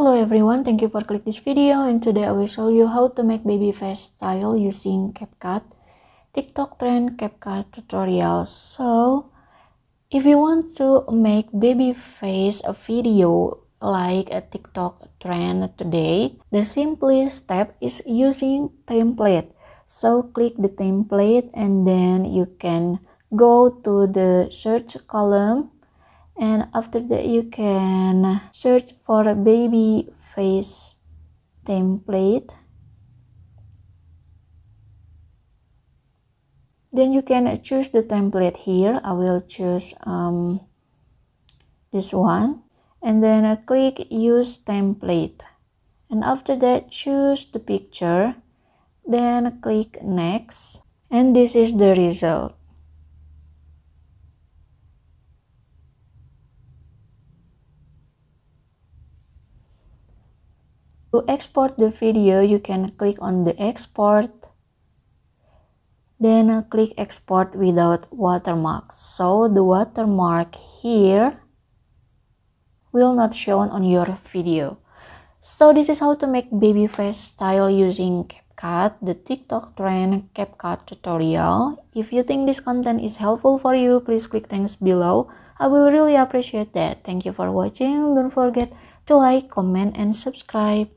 Hello everyone, thank you for clicking this video, and today I will show you how to make baby face style using Capcut TikTok trend Capcut tutorial. So if you want to make baby face a video like a TikTok trend today, the simplest step is using template. So click the template and then you can go to the search column, and after that you can search for a baby face template. Then you can choose the template here. I will choose this one, and then click use template, and after that choose the picture, then click next, and this is the result. To export the video, you can click on the export, then click export without watermark. So the watermark here will not show on your video. So this is how to make baby face style using Capcut, the TikTok trend Capcut tutorial. If you think this content is helpful for you, please click thanks below. I will really appreciate that. Thank you for watching. Don't forget to like, comment, and subscribe.